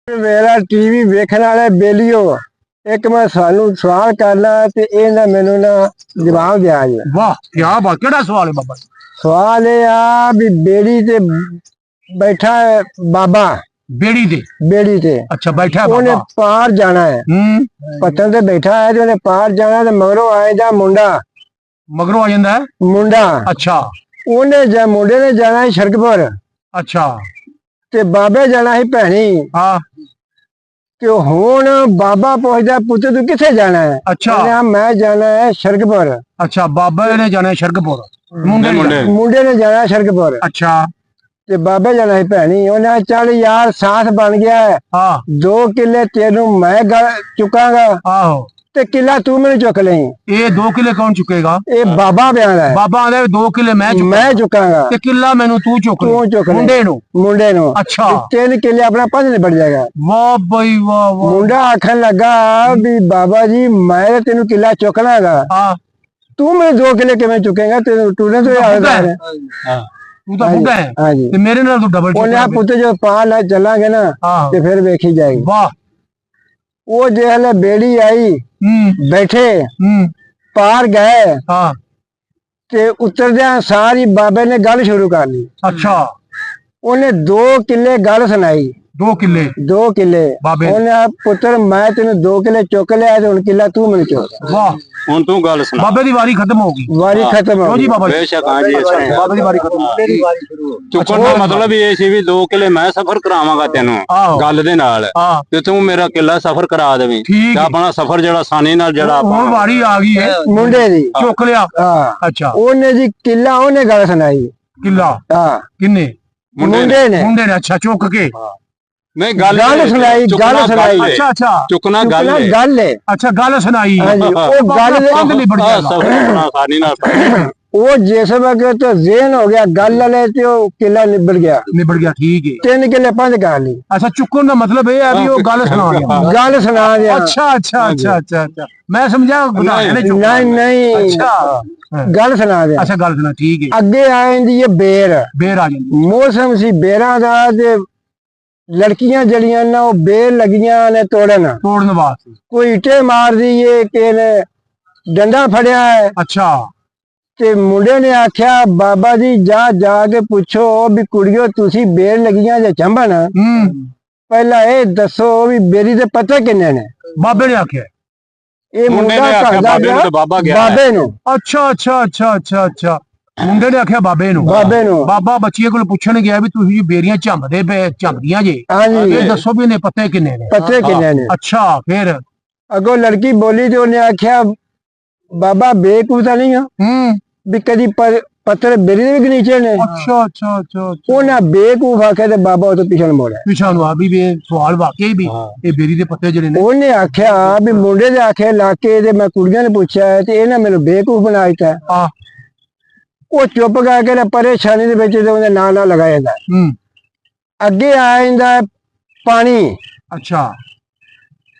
मेरा टीवी वेखण वाले बेलियो एक मैं सानू सवाल करना ते इहदा मैनू ना जवाब दिया जी। वाह क्या बात, केड़ा सवाल है बाबा? सवाल ये आ भी बेड़ी ते बैठा है बाबा, बेड़ी ते अच्छा बैठा है उन्हें बाबा। पार जाना है, पत्थर ते बैठा है ते उन्हें पार जाना है, मगरों आएगा मुंडा, मगरों आ जांदा है मुंडा। अच्छा उन्हें मुंडे ने जाना है सड़क अच्छा ते बाबे जाना है भैनी। हाँ कि हुण बाबा पूछदा पुत्र तू किथे जाना है? अच्छा मैं जाना है सड़क पर। अच्छा बाबा ने जाना है सड़कपुर, मुंडे ने जाना है सड़क पर। अच्छा ते बाबे जाना है भैनी। उन्हें चल यार साथ बन गया है, हाँ 2 किले तेनू मैं चुकांगा आहो ते किला तू मेरे चुक लें। ये 2 किले कौन चुकेगा? ये बाबा बयान है, बाबा आंदा 2 किले मैं चुकांगा ते किला मैनू तू चुक ले मुंडे नु। अच्छा 3 किले अपना पद निबड़ जाएगा। वाह भाई वाह वाह। मुंडा आखन लगा भी बाबा जी मैं तेनू किला चुक लांगा, हाँ तू मेरे 2 किले किवें चुकेगा? तूने तो याद है तू तो बुढ़ा है। हाँ जी ते मेरे नाल तू डबल बोलिया पुत्र जो पाल है चलांगे ना ते फिर देखी जाएगी। वाह वो जो बेड़ी आई बैठे पार गए हाँ ते उतरदे सारी बाबे ने गल शुरू कर ली। अच्छा उन्हें 2 किले गल सुनाई। 2 किले 2 किले बाबे उन्हें पुत्र मैं तेन 2 किले चुक लिया ते हुण किला तू मैनू चुक। वाह हुण तू गल सुना। बाबे दी वारी खत्म होगी। वारी खत्म हो जी बाबा बेशक हाँ जी। अच्छा बाबे दी वारी खत्म होगी। चुकण दा मतलब ये सी भी 2 किले मैं सफर करावांगा तेनू गल दे नाल ते तू मेरा किला सफर करा देवीं ते अपना सफर जेड़ा आसानी नाल जेड़ा हुण वारी आ गई है मुंडे दी चुक लिया। अच्छा ओने जी किला ओने गल सुनाई। किला किन्ने? मुंडे ने अच्छा चुक के नहीं गल सुनाई अच्छा अच्छा चुकना गल है। अच्छा गल सुनाई वो गल निबड़ जाएगा आसानी नाल। वो जिस वक्त तो जेन हो गया गल वाले तो किला निबड़ गया ठीक है 3 किले 5 कर ली। अच्छा चुकन का मतलब ये है भी वो गल सुना दिया। अच्छा अच्छा अच्छा अच्छा अच्छा मैं समझा नहीं अच्छा गल सुना दिया। अच्छा गल सुना ठीक है। अगे आएंदी बेर आ जाती मौसम सी बेरा दा ते लड़कियां जड़ियां ना वो बेर लगियां ने तोड़न वास्ते कोई इटे मार दी है कि डंडा फड़िया है। अच्छा ते मुंडे ने आख्या बाबा जी जा के पूछो भी कुड़ियो तुसी बेर लगियां जे चंबन पहला ये दसो भी बेरी दे पत्ते किन्ने ने? बाबे ने आख्या ये मुंडा बाबे नु। अच्छा अच्छा अच्छा अच्छा अच्छा मुंडे ने आख्या बाबे नु बाबा बच्चिए कोल पुछण गया भी तुसी बेरियां झंबदियां जे ये दसो भी ने पत्ते किन्ने ने? अच्छा फिर अगो लड़की बोली तो उन्हें आख्या बाबा बेकूफ तो नहीं हो भी कदी पत्थर बेरी दे भी नीचे ने। अच्छा अच्छा अच्छा उन्हें बेकूफ आख्या ते बाबा तो पिछन मोड़ा भी सवाल वाकई भी ये बेरी दे पत्ते जड़े ने। उन्हें आख्या भी मुंडे दे आखे लाके ते मैं कुड़ियां ने पूछा है ते इन्हें मेनू बेकूफ बना दिता। वो चुप करके परेशानी दे विच उहदे नाल लगाया अगे आ जांदा पानी। अच्छा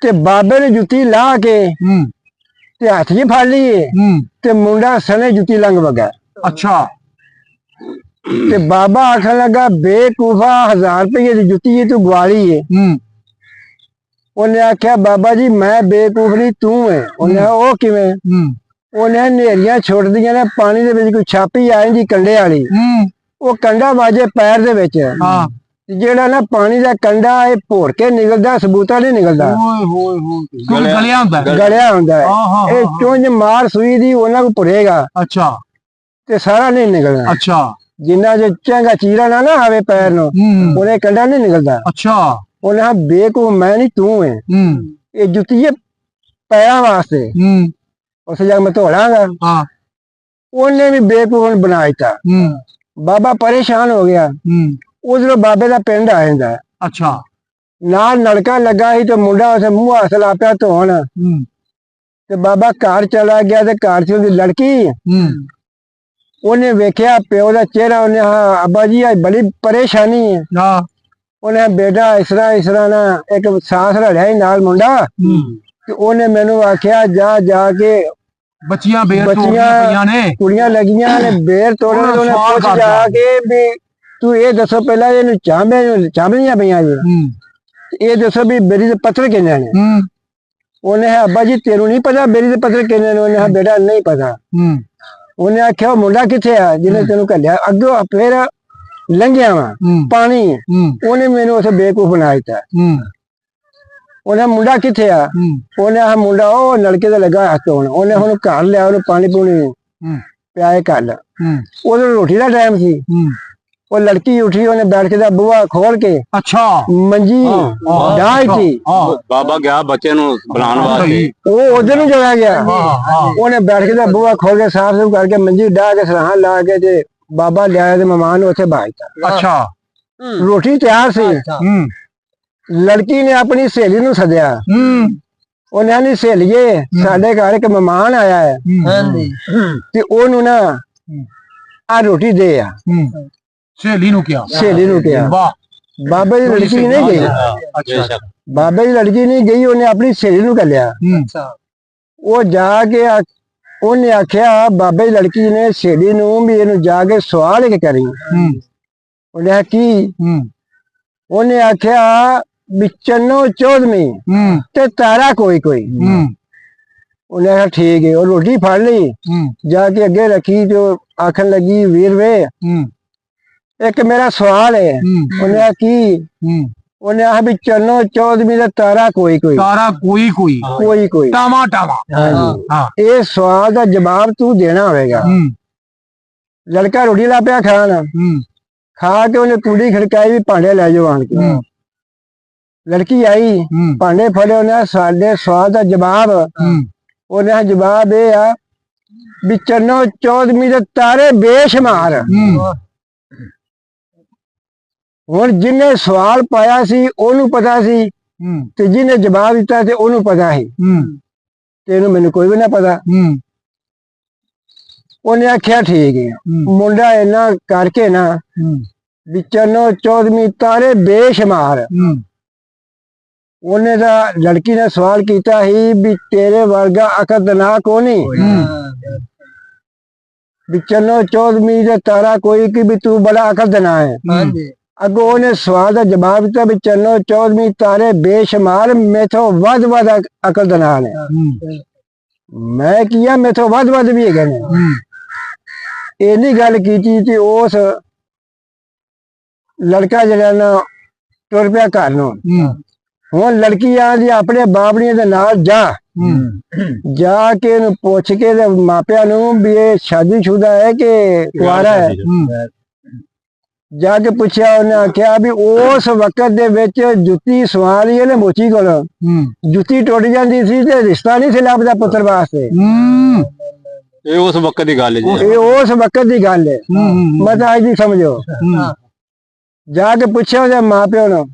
ते बाबे ने जुत्ती ला के ते हाथ च फड़ ली ते मुंडा सने जुत्ती लंघ बगा। अच्छा ते बाबा आखन लगा बेकूफा 1000 रुपये की जुत्ती है तू ग्वाली है। उन्हें आख्या बाबा जी मैं बेकूफ नहीं तू है। उन्हें ओ किवें? उन्हें नेरियां छोड़ दियां ने पानी दे विच कोई छापी आ जांदी कंडे वाली वो कंडा वाजे पैर दे विच जेड़ा ना पानी दा कंडा ए भोड़ के निकलदा सबूता नहीं निकलदा गलिया हुंदा है। ए चुंझ मार सुई दी उन्हां को भुरेगा अच्छा ते सारा नहीं निकलना। अच्छा जिन्ना जो चंगा चीरा ना आवे पैर नो उन्हें कंडा नहीं निकलदा। अच्छा उन्हें बेकूफ मैं नहीं तू है ये जुत्ती है पैरों वास्ते उस जगह मैं धोलांगा। उन्हें भी बेकूफ बना दिता। बाबा परेशान हो गया। उधरों बाबे का पिंड आ जाता है। अच्छा नाल नलका लगा ही तो मुंडा उसे मुंह हाथ ला पिया धोन ते बाबा घर चला गया ते घर च उहदी लड़की उन्हें वेख्या प्यो का चेहरा उन्हें अब्बा जी आज बड़ी परेशानी है। उन्हें बेटा इस तरह ना एक सांस रलिया नाल मुंडा ते उन्हें मैनू आख्या जा के बच्चियां कुड़ियां लगियां ने बेर तोड़े उन्हें पूछ जाके भी तू ये दसो पहला चांबदियां पईयां जी ਇਹ ਦੱਸੋ ਵੀ ਬੇਰੀ ਦੇ ਪੱਤਰ ਕਿੰਨੇ ਨੇ? ਉਹਨੇ ਕਿਹਾ ਅੱਬਾ ਜੀ ਤੈਨੂੰ ਨਹੀਂ ਪਤਾ ਬੇਰੀ ਦੇ ਪੱਤਰ ਕਿੰਨੇ ਨੇ? ਉਹਨੇ ਕਿਹਾ ਬੇਟਾ ਨਹੀਂ ਪਤਾ। ਉਹਨੇ ਆਖਿਆ ਮੁੰਡਾ ਕਿੱਥੇ ਆ ਜਿਹਨੇ ਤੈਨੂੰ ਘੱਲਿਆ? ਅੱਗੋਂ ਫੇਰ ਲੰਘਿਆ ਵਾ ਪਾਣੀ, ਉਹਨੇ ਮੈਨੂੰ ਉੱਥੇ ਬੇਵਕੂਫ ਬਣਾ ਦਿੱਤਾ। ਉਹਨੇ ਮੁੰਡਾ ਕਿੱਥੇ ਆ? ਉਹਨੇ ਆ ਮੁੰਡਾ ਉਹ ਨਲਕੇ ਤੇ ਲੱਗਾ ਹੱਥ ਧੋਣ। ਉਹਨੇ ਹੁਣ ਘਰ ਲਿਆ, ਉਹਨੂੰ ਪਾਣੀ ਪੂਣੀ ਪਿਆਏ ਘਰ। ਉਦੋਂ ਰੋਟੀ ਦਾ ਟਾਈਮ ਸੀ। ਉਹ ਲੜਕੀ ਉੱਠੀ, ਉਹਨੇ ਬੈਠ ਕੇ ਦਾ ਬੂਹਾ ਖੋਲ ਕੇ ਮੰਜੀ ਡਾਹੀ। ਬਾਬਾ ਗਿਆ ਬੱਚੇ ਨੂੰ ਬੁਲਾਉਣ ਵਾਸਤੇ, ਉਹ ਉਧਰ ਨੂੰ ਚਲਾ ਗਿਆ। ਉਹਨੇ ਬੈਠ ਕੇ ਦਾ ਬੂਹਾ ਖੋਲ ਕੇ ਸਾਫ਼ ਸੁਥਰਾ ਕਰਕੇ ਮੰਜੀ ਡਾਹ ਕੇ ਸਰਾਹਾਂ ਲਾ ਕੇ ਤੇ ਬਾਬਾ ਲਿਆਇਆ ਤੇ ਮਹਿਮਾਨ ਨੂੰ ਉੱਥੇ ਬਾਜਤਾ। ਰੋਟੀ ਤਿਆਰ ਸੀ। ਲੜਕੀ ਨੇ ਆਪਣੀ ਸਹੇਲੀ ਨੂੰ ਸੱਦਿਆ। ਉਹਨੇ ਆਂਦੀ ਸਹੇਲੀਏ ਸਾਡੇ ਘਰ ਇੱਕ ਮਹਿਮਾਨ ਆਇਆ ਹੈ ਤੇ ਉਹਨੂੰ ਨਾ ਆ ਰੋਟੀ ਦੇ ਆ। ਸਹੇਲੀ ਨੂੰ ਕਿਹਾ? ਸਹੇਲੀ ਨੂੰ ਕਿਹਾ। ਬਾਬੇ ਦੀ ਲੜਕੀ ਨਹੀਂ ਗਈ। ਬਾਬੇ ਦੀ ਲੜਕੀ ਨਹੀਂ ਗਈ, ਉਹਨੇ ਆਪਣੀ ਸਹੇਲੀ ਨੂੰ ਘੱਲਿਆ। ਉਹ ਜਾ ਕੇ ਉਹਨੇ ਆਖਿਆ ਬਾਬੇ ਦੀ ਲੜਕੀ ਨੇ ਸਹੇਲੀ ਨੂੰ ਵੀ ਇਹਨੂੰ ਜਾ ਕੇ ਸਵਾਲ ਇੱਕ ਕਰੀ। ਉਹਨੇ ਆਖਿਆ ਕੀ? ਉਹਨੇ ਆਖਿਆ ਵੀ ਚੰਨੋ ਚੌਦਵੀਂ ਤੇ ਤਾਰਾ ਕੋਈ ਕੋਈ। ਉਹਨੇ ਆਖਿਆ ਠੀਕ ਹੈ। ਉਹ ਰੋਟੀ ਫੜ ਲਈ, ਜਾ ਕੇ ਅੱਗੇ ਰੱਖੀ ਤੇ ਆਖਣ ਲੱਗੀ ਵੀਰ ਵੇ ਇੱਕ ਮੇਰਾ ਸਵਾਲ ਹੈ। ਉਹਨੇ ਆਖਿਆ ਕੀ? ਉਹਨੇ ਆਖਿਆ ਵੀ ਚੰਨੋ ਚੌਦਵੀਂ ਤੇ ਤਾਰਾ ਕੋਈ ਕੋਈ। ਤਾਰਾ ਕੋਈ ਕੋਈ ਕੋਈ ਕੋਈ ਟਾਵਾ ਟਾਵਾ। ਇਹ ਸਵਾਲ ਦਾ ਜਵਾਬ ਤੂੰ ਦੇਣਾ ਹੋਵੇਗਾ। ਲੜਕਾ ਰੋਟੀ ਲਾ ਪਿਆ ਖਾਣ। ਖਾ ਕੇ ਉਹਨੇ ਕੁੰਡੀ ਖੜਕਾਈ ਵੀ ਭਾਂਡੇ ਲੈ ਜਾਓ ਆਣ ਕੇ। ਲੜਕੀ ਆਈ, ਭਾਂਡੇ ਫੜੇ। ਉਹਨੇ ਸਾਡੇ ਸਵਾਲ ਦਾ ਜਵਾਬ, ਉਹਨੇ ਜਵਾਬ ਇਹ ਆ ਵੀ ਚੰਨੋ ਚੌਦਵੀਂ ਦੇ ਤਾਰੇ ਬੇਸ਼ੁਮਾਰ। ਹੁਣ ਜਿਹਨੇ ਸਵਾਲ ਪਾਇਆ ਸੀ ਉਹਨੂੰ ਪਤਾ ਸੀ ਤੇ ਜਿਹਨੇ ਜਵਾਬ ਦਿੱਤਾ ਤੇ ਉਹਨੂੰ ਪਤਾ ਸੀ ਤੇ ਇਹਨੂੰ ਮੈਨੂੰ ਕੋਈ ਵੀ ਨਾ ਪਤਾ। ਉਹਨੇ ਆਖਿਆ ਠੀਕ ਹੈ। ਮੁੰਡਾ ਇਹਨਾਂ ਕਰਕੇ ਨਾ ਵੀ ਚੰਨੋ ਚੌਦਵੀਂ ਤਾਰੇ ਬੇਸ਼ੁਮਾਰ। ਉਹਨੇ ਤਾਂ ਲੜਕੀ ਨੇ ਸਵਾਲ ਕੀਤਾ ਸੀ ਵੀ ਤੇਰੇ ਵਰਗਾ ਅਕਦਨਾਕ ਕੋਨੀ ਵੀ ਚੰਨੋ ਚੌਦਵੀਂ ਦੇ ਤਾਰਾ ਕੋਈ ਕਿ ਵੀ ਤੂੰ ਬੜਾ ਅਕਦਨਾ ਹੈ। ਅੱਗੋਂ ਉਹਨੇ ਸਵਾਲ ਦਾ ਜਵਾਬ ਦਿੱਤਾ ਵੀ ਚੰਨੋ ਚੌਦਵੀਂ ਤਾਰੇ ਬੇਸ਼ੁਮਾਰ ਮੇਥੋਂ ਵੱਧ ਵੱਧ ਅਕਦਨਾ ਨੇ। ਮੈਂ ਕੀਆ ਮੇਥੋਂ ਵੱਧ ਵੱਧ ਵੀ ਹੈਗੇ ਨੇ। ਇਹਨੀ ਗੱਲ ਕੀਤੀ ਤੇ ਉਸ ਲੜਕਾ ਜਿਹੜਾ ਨਾ ਟੁਰ ਪਿਆ ਘਰ ਨੂੰ। ਹੁਣ ਲੜਕੀ ਆਂਦੀ ਆਪਣੇ ਬਾਬੜੀਆਂ ਦੇ ਨਾਲ ਜਾ ਕੇ ਇਹਨੂੰ ਪੁੱਛ ਕੇ ਤੇ ਮਾਪਿਆਂ ਨੂੰ ਵੀ ਇਹ ਸ਼ਾਦੀशुदा ਹੈ ਕਿ ਕੁਆਰਾ ਹੈ। ਜਾ ਕੇ ਪੁੱਛਿਆ। ਉਹਨੇ ਆਖਿਆ ਵੀ ਉਸ ਵਕਤ ਦੇ ਵਿੱਚ ਜੁੱਤੀ ਸਵਾਰੀ ਇਹਨੇ ਮੋਚੀ ਕੋਲ। ਜੁੱਤੀ ਟੁੱਟ ਜਾਂਦੀ ਸੀ ਤੇ ਰਿਸ਼ਤਾ ਨਹੀਂ ਸੀ ਲੱਭਦਾ ਪੁੱਤਰ ਵਾਸਤੇ। ਇਹ ਉਸ ਵਕਤ ਦੀ ਗੱਲ ਹੈ। ਇਹ ਉਸ ਵਕਤ ਦੀ ਗੱਲ ਹੈ। ਮਤ ਅੱਜ ਦੀ ਸਮਝੋ। ਜਾ ਕੇ ਪੁੱਛਿਆ ਉਹਦੇ ਮਾਪਿਆਂ ਨੂੰ।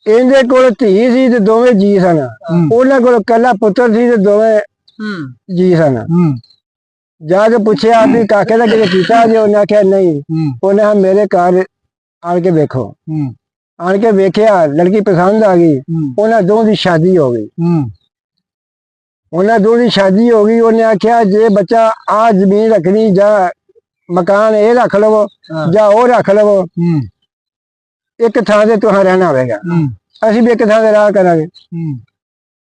ਇਹਦੇ ਕੋਲ ਧੀ ਸੀ ਤੇ ਦੋਵੇਂ ਜੀ ਸਨ। ਉਹਨਾਂ ਕੋਲ ਕੱਲਾ ਪੁੱਤਰ ਸੀ ਤੇ ਦੋਵੇਂ ਜੀ ਸਨ। ਜਾ ਕੇ ਪੁੱਛਿਆ ਵੀ ਕਾਕੇ ਦਾ ਕਿਤੇ ਕੀਤਾ ਜੀ? ਉਹਨੇ ਆਖਿਆ ਨਹੀਂ। ਉਹਨੇ ਮੇਰੇ ਘਰ ਆਣ ਕੇ ਵੇਖੋ। ਆਣ ਕੇ ਵੇਖਿਆ, ਲੜਕੀ ਪਸੰਦ ਆ ਗਈ। ਉਹਨਾਂ ਦੋਵਾਂ ਦੀ ਸ਼ਾਦੀ ਹੋ ਗਈ। ਉਹਨਾਂ ਦੋਵਾਂ ਦੀ ਸ਼ਾਦੀ ਹੋ ਗਈ। ਉਹਨੇ ਆਖਿਆ ਜੇ ਬੱਚਾ ਆ ਜ਼ਮੀਨ ਰੱਖਣੀ ਜਾਂ ਮਕਾਨ ਇਹ ਰੱਖ ਲਵੋ ਜਾਂ ਉਹ ਰੱਖ ਲਵੋ, ਇੱਕ ਥਾਂ ਤੇ ਤੁਹਾਂ ਰਹਿਣਾ ਹੋਵੇਗਾ। ਅਸੀਂ ਵੀ ਇੱਕ ਥਾਂ ਤੇ ਰਾਹ ਕਰਾਂਗੇ।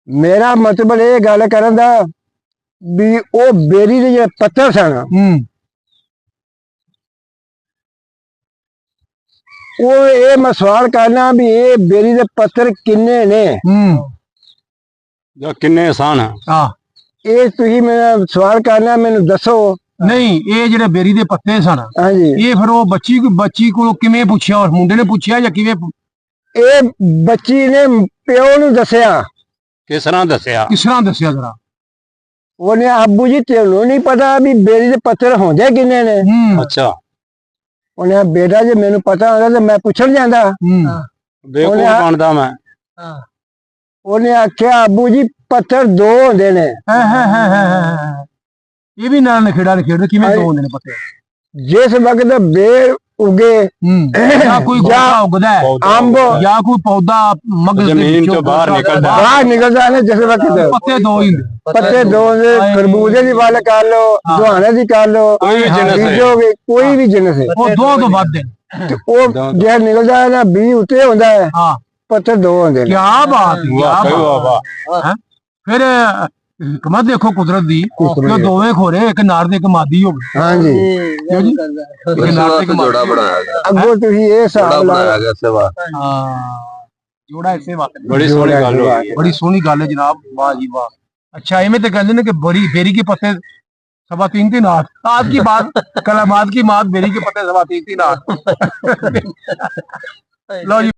ਮੇਰਾ ਮਤਲਬ ਇਹ ਗੱਲ ਕਰਨ ਦਾ ਵੀ ਉਹ ਬੇਰੀ ਦੇ ਜਿਹੜੇ ਪੱਤਰ ਸਨ ਉਹ ਇਹ ਮੈਂ ਸਵਾਲ ਕਰਨਾ ਵੀ ਇਹ ਬੇਰੀ ਦੇ ਪੱਤਰ ਕਿੰਨੇ ਨੇ ਜਾਂ ਕਿੰਨੇ ਆਸਾਨ ਆ। ਇਹ ਤੁਸੀਂ ਮੇਰਾ ਸਵਾਲ ਕਰਨਾ, ਮੈਨੂੰ ਦੱਸੋ। ਨਹੀਂ, ਇਹ ਜਿਹੜੇ ਬੇਰੀ ਦੇ ਪੱਤੇ ਸਨ ਇਹ ਫਿਰ ਉਹ ਬੱਚੀ ਕੋਲ ਕਿਵੇਂ ਪੁੱਛਿਆ? ਉਸ ਮੁੰਡੇ ਨੇ ਪੁੱਛਿਆ ਜਾਂ ਕਿਵੇਂ? ਇਹ ਬੱਚੀ ਨੇ ਪਿਓ ਨੂੰ ਦੱਸਿਆ। ਕਿਸ ਤਰ੍ਹਾਂ ਦੱਸਿਆ? ਜਰਾ। ਉਹਨੇ ਅੱਬੂ ਜੀ ਤੈਨੂੰ ਨਹੀਂ ਪਤਾ ਵੀ ਬੇਰੀ ਦੇ ਪੱਤਰ ਹੁੰਦੇ ਕਿੰਨੇ ਨੇ? ਅੱਛਾ। ਉਹਨੇ ਬੇਟਾ ਜੇ ਮੈਨੂੰ ਪਤਾ ਹੁੰਦਾ ਤਾਂ ਮੈਂ ਪੁੱਛਣ ਜਾਂਦਾ। ਬੇਵਕੂਫ ਬਣਦਾ ਮੈਂ। ਉਹਨੇ ਆਖਿਆ ਅੱਬੂ ਜੀ ਪੱਥਰ ਦੋ ਹੁੰਦੇ ਨੇ। ਇਹ ਵੀ ਨਾਲ ਨਖੇੜਾ ਕਿਵੇਂ ਦੋ ਹੁੰਦੇ ਨੇ ਪੱਤੇ? ਜਿਸ ਵਕਤ ਬੇਰ ਉਗੇ ਜਾਂ ਕੋਈ ਪੌਦਾ ਉਗਦਾ ਹੈ, ਅੰਬ ਜਾਂ ਕੋਈ ਪੌਦਾ ਮਗਜ਼ ਜ਼ਮੀਨ ਤੋਂ ਬਾਹਰ ਨਿਕਲਦਾ ਹੈ ਜਿਸ ਵਕਤ ਪੱਤੇ ਦੋ ਹੀ ਹੁੰਦੇ। ਪੱਤੇ ਦੋ ਹੁੰਦੇ। ਖਰਬੂਜੇ ਦੀ ਵੱਲ ਕਰ ਲੋ, ਦੁਹਾਣੇ ਦੀ ਕਰ ਲੋ, ਕੋਈ ਵੀ ਜਿਨਸ ਹੈ ਉਹ ਦੋ ਤੋਂ ਵੱਧ ਉਹ ਜਿਹੜਾ ਨਿਕਲਦਾ ਹੈ ਨਾ ਬੀ ਉੱਤੇ ਹੁੰਦਾ ਹੈ ਪੱਤੇ ਦੋ ਹੁੰਦੇ ਨੇ। ਕੀ ਬਾਤ ਹੈ। ਫਿਰ ਕਮਾ ਦੇਖੋ ਕੁਦਰਤ ਦੀ, ਜੋ ਦੋਵੇਂ ਖੋਰੇ ਇੱਕ ਨਾਰ ਦੇ ਇੱਕ ਮਾਦੀ ਹੋਵੇ। ਹਾਂਜੀ ਜੋੜਾ ਬਣਾਇਆ ਅੱਗੋਂ ਤੁਸੀਂ ਇਹ ਹਿਸਾਬ ਲਾਇਆ ਗਿਆ ਸੇਵਾ। ਜੋੜਾ ਇਸੇ ਵਾਸਤੇ ਬੜੀ ਸੋਹਣੀ ਗੱਲ ਹੋ ਗਈ, ਬੜੀ ਸੋਹਣੀ ਗੱਲ ਹੈ ਜਨਾਬ, ਵਾਹ ਜੀ वाह। अच्छा इनमें तो कहते हैं कि बड़ी बेरी के पत्ते 3.5 हाथ, आज की बात कलामात की मात, बेरी के पत्ते 3.5 हाथ। लो जी।